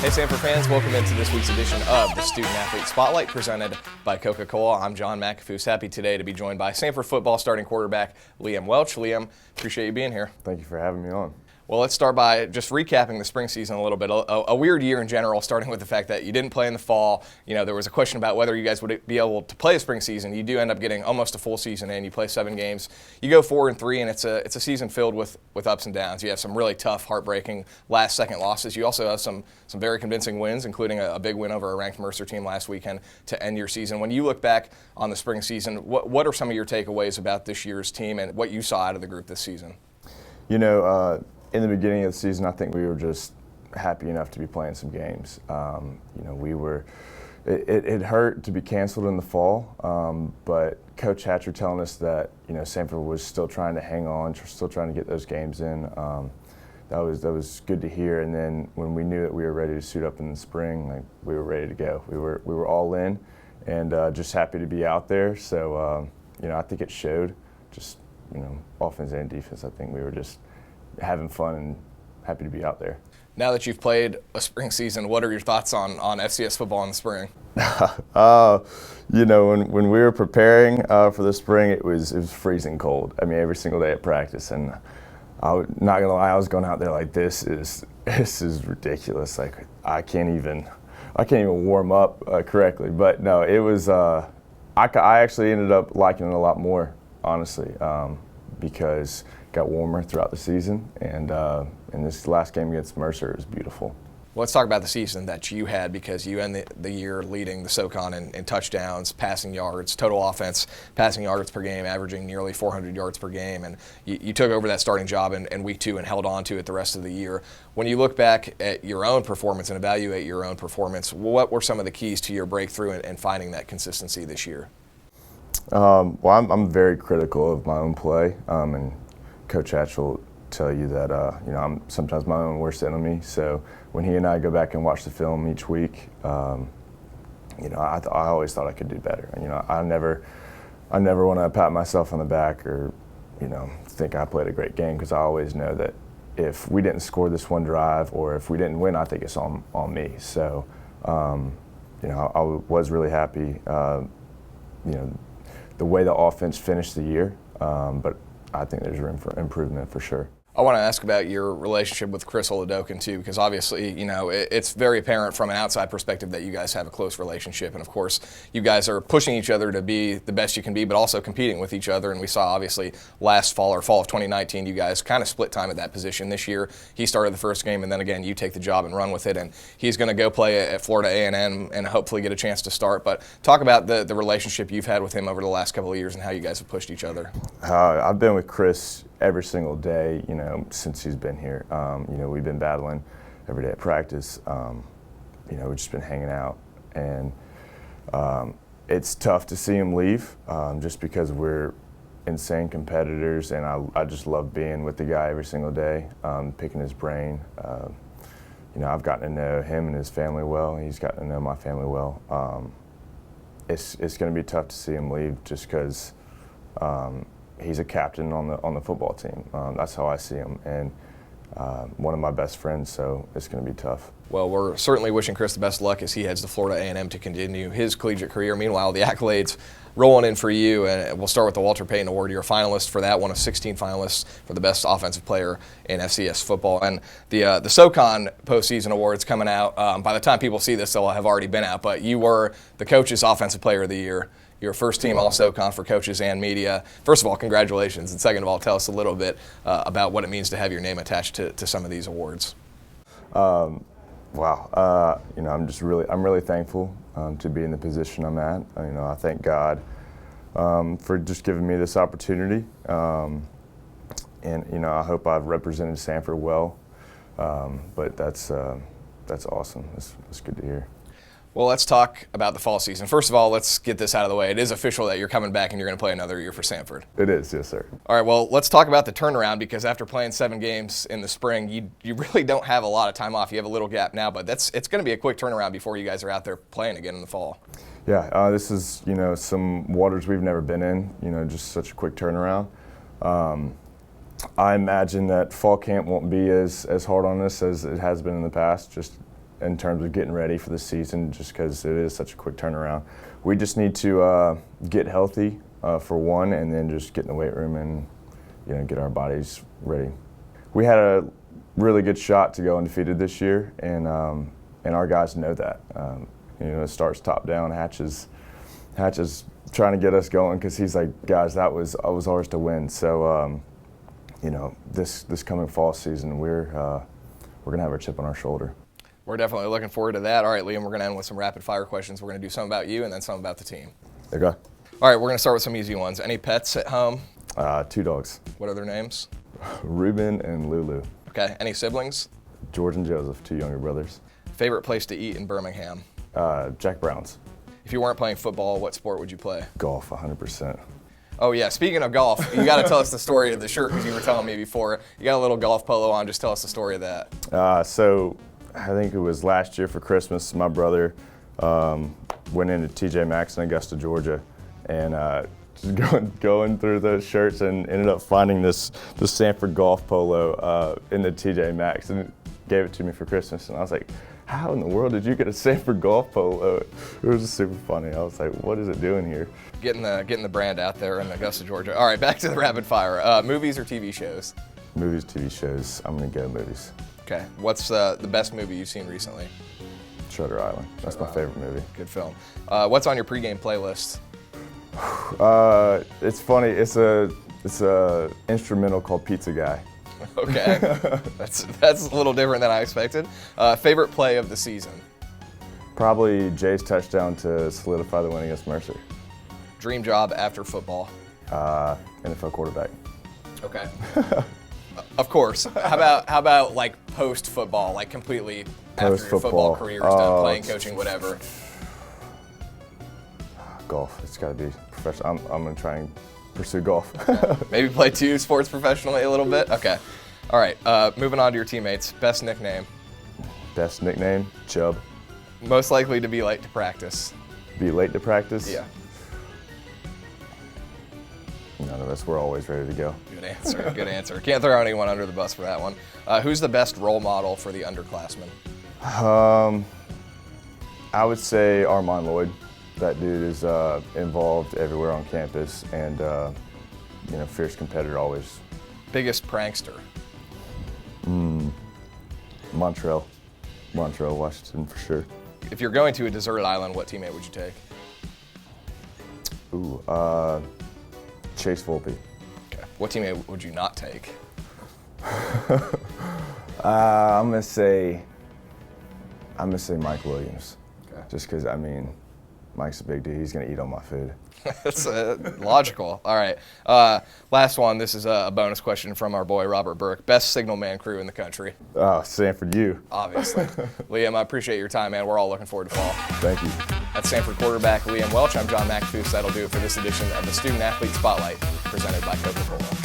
Hey Samford fans, welcome into this week's edition of the Student Athlete Spotlight presented by Coca-Cola. I'm John McAfoose, happy today to be joined by Samford football starting quarterback Liam Welch. Liam, appreciate you being here. Thank you for having me on. Well, let's start by just recapping the spring season a little bit. A weird year in general, starting with the fact that you didn't play in the fall. You know, there was a question about whether you guys would be able to play a spring season. You do end up getting almost a full season in. You play 7 games. You go 4-3, and it's a season filled with ups and downs. You have some really tough, heartbreaking last-second losses. You also have some very convincing wins, including a big win over a ranked Mercer team last weekend to end your season. When you look back on the spring season, what are some of your takeaways about this year's team and what you saw out of the group this season? You know, in the beginning of the season, I think we were just happy enough to be playing some games. You know, it hurt to be canceled in the fall, but Coach Hatcher telling us that, you know, Samford was still trying to hang on, still trying to get those games in. That was good to hear. And then when we knew that we were ready to suit up in the spring, like, we were ready to go. We were all in, and just happy to be out there. So you know, I think it showed. Just, you know, offense and defense. I think we were just having fun and happy to be out there. Now that you've played a spring season, what are your thoughts on FCS football in the spring? You know, when we were preparing for the spring, it was freezing cold. I mean, every single day at practice, and I'm not gonna lie, I was going out there like, this is ridiculous. Like, I can't even warm up correctly. But no, it was. I actually ended up liking it a lot more, honestly, because it got warmer throughout the season, and this last game against Mercer was beautiful. Well, let's talk about the season that you had, because you end the year leading the SoCon in touchdowns, passing yards, total offense, passing yards per game, averaging nearly 400 yards per game, and you took over that starting job in week 2 and held on to it the rest of the year. When you look back at your own performance and evaluate your own performance, what were some of the keys to your breakthrough and finding that consistency this year? Well, I'm very critical of my own play, and Coach Hatch will tell you that you know, I'm sometimes my own worst enemy. So when he and I go back and watch the film each week, you know, I always thought I could do better. You know, I never want to pat myself on the back or, you know, think I played a great game, because I always know that if we didn't score this one drive or if we didn't win, I think it's on me. So you know, I was really happy. You know, the way the offense finished the year, but I think there's room for improvement for sure. I want to ask about your relationship with Chris Oladokin too, because obviously, you know, it's very apparent from an outside perspective that you guys have a close relationship, and of course, you guys are pushing each other to be the best you can be, but also competing with each other. And we saw obviously last fall of 2019, you guys kind of split time at that position. This year, he started the first game, and then again, you take the job and run with it. And he's going to go play at Florida A&M and hopefully get a chance to start. But talk about the relationship you've had with him over the last couple of years and how you guys have pushed each other. I've been with Chris every single day, you know, since he's been here. You know, we've been battling every day at practice. You know, we've just been hanging out, and it's tough to see him leave, just because we're insane competitors, and I just love being with the guy every single day, picking his brain. You know, I've gotten to know him and his family well, and he's gotten to know my family well. It's going to be tough to see him leave, just because he's a captain on the football team. That's how I see him, and one of my best friends, so it's going to be tough. Well, we're certainly wishing Chris the best of luck as he heads to Florida A&M to continue his collegiate career. Meanwhile, the accolades rolling in for you, and we'll start with the Walter Payton Award. You're a finalist for that, one of 16 finalists for the best offensive player in FCS football. And the SoCon postseason awards coming out. By the time people see this, they'll have already been out, but you were the coach's offensive player of the year. You're first team All-SoCon for coaches and media. First of all, congratulations. And second of all, tell us a little bit about what it means to have your name attached to some of these awards. Wow. You know, I'm really thankful to be in the position I'm at. You know, I thank God for just giving me this opportunity. And, you know, I hope I've represented Samford well. But that's awesome. That's good to hear. Well, let's talk about the fall season. First of all, let's get this out of the way. It is official that you're coming back and you're going to play another year for Samford. It is, yes, sir. All right, well, let's talk about the turnaround, because after playing 7 games in the spring, you really don't have a lot of time off. You have a little gap now, but it's going to be a quick turnaround before you guys are out there playing again in the fall. Yeah, this is, you know, some waters we've never been in, you know, just such a quick turnaround. I imagine that fall camp won't be as hard on us as it has been in the past, just in terms of getting ready for the season, just because it is such a quick turnaround. We just need to get healthy for one, and then just get in the weight room and get our bodies ready. We had a really good shot to go undefeated this year, and our guys know that. It starts top down. Hatch is trying to get us going because he's like, guys, that was ours to win. So this coming fall season, we're gonna have our chip on our shoulder. We're definitely looking forward to that. All right, Liam, we're going to end with some rapid fire questions. We're going to do some about you and then some about the team. Okay. All right, we're going to start with some easy ones. Any pets at home? 2 dogs. What are their names? Ruben and Lulu. Okay. Any siblings? George and Joseph, 2 younger brothers. Favorite place to eat in Birmingham? Jack Brown's. If you weren't playing football, what sport would you play? Golf, 100%. Oh, yeah. Speaking of golf, you got to tell us the story of the shirt because you were telling me before. You got a little golf polo on. Just tell us the story of that. So I think it was last year for Christmas, my brother went into TJ Maxx in Augusta, Georgia, and just going through those shirts and ended up finding this Samford golf polo in the TJ Maxx and gave it to me for Christmas. And I was like, how in the world did you get a Samford golf polo? It was just super funny. I was like, what is it doing here? Getting the brand out there in Augusta, Georgia. All right, back to the rapid fire. Movies or TV shows? Movies, TV shows. I'm going to go movies. Okay. What's the best movie you've seen recently? Shutter Island. That's my favorite movie. Good film. What's on your pregame playlist? It's funny. It's a instrumental called Pizza Guy. Okay. That's a little different than I expected. Favorite play of the season? Probably Jay's touchdown to solidify the win against Mercer. Dream job after football? NFL quarterback. Okay. Of course. How about like post football, like completely after your football career is done, playing, coaching, whatever? Golf. It's got to be professional. I'm going to try and pursue golf. Maybe play 2 sports professionally a little bit? Okay. All right. Moving on to your teammates. Best nickname? Best nickname? Chubb. Most likely to be late to practice? Be late to practice? Yeah. None of us. We're always ready to go. Good answer. Good answer. Can't throw anyone under the bus for that one. Who's the best role model for the underclassmen? I would say Armand Lloyd. That dude is involved everywhere on campus and fierce competitor always. Biggest prankster? Montreal, Washington for sure. If you're going to a desert island, what teammate would you take? Ooh, Chase Volpe. Okay. What teammate would you not take? I'm gonna say Mike Williams. Okay. Just because Mike's a big dude. He's gonna eat all my food. That's logical. All right. Last one. This is a bonus question from our boy Robert Burke. Best signal man crew in the country? Samford U. Obviously. Liam, I appreciate your time, man. We're all looking forward to fall. Thank you. That's Samford quarterback Liam Welch. I'm John McAfee. That'll do it for this edition of the Student Athlete Spotlight, presented by Coca-Cola.